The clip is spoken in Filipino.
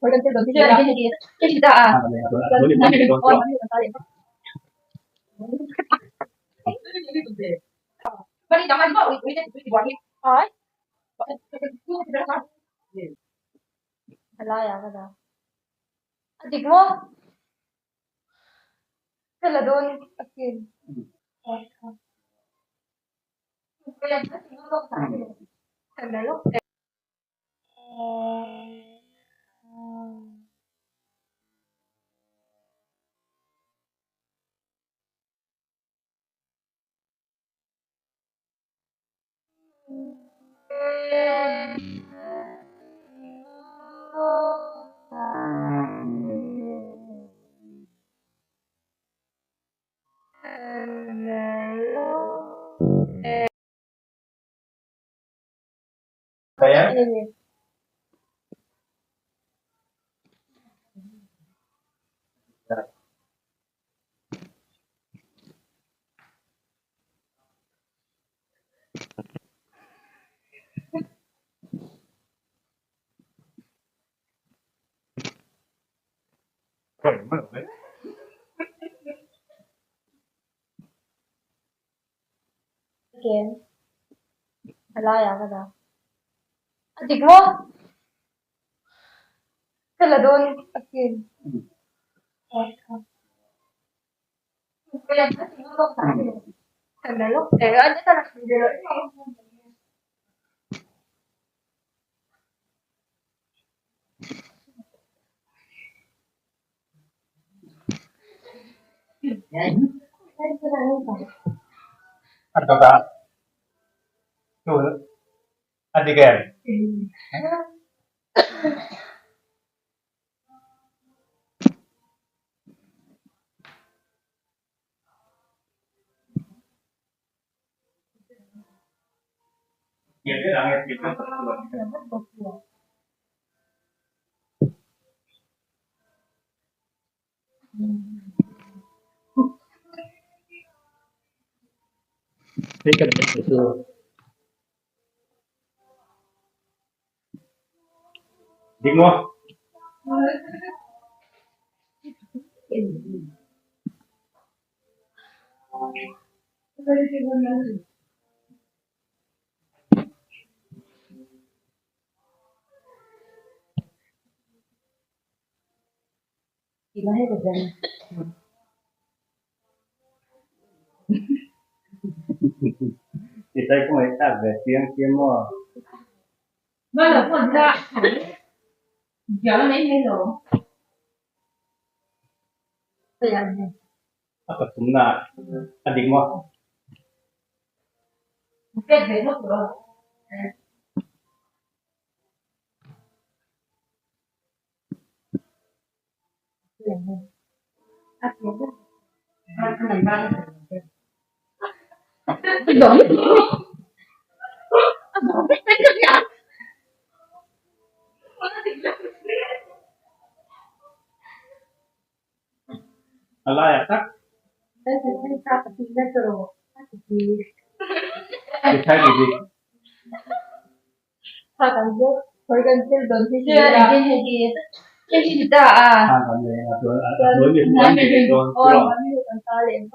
Organ perdón, si lagi lagi. Kasi kita ah. Namin ko on namin tali. Bali jangan ba ulit ulit itu dibuahin. Ay. Bakit itu tidak sah? Hala ya kada. Adik mo. Kala doon akin. Kaya siguro sa akin. Sandalo. Saya Again. Hala ya kada. Adik mo. Kala doon akin. Kaya siguro sa akin. Sandalo. Ano talaga sandalo. atau kak tuh adik kan ya dia langit gitu ini kan itu Dimo Gimana ya dan kita itu mau tahu siang siang mau Mana pun tak. Jalan ini hello. Kaya apa sunat adik mau Mungkin besok bro. Belum. Allah ya tak kita gitu Organ perdón, si lagi lagi. Kasi kita ah. atau namin gitu Oh, namin ko tali.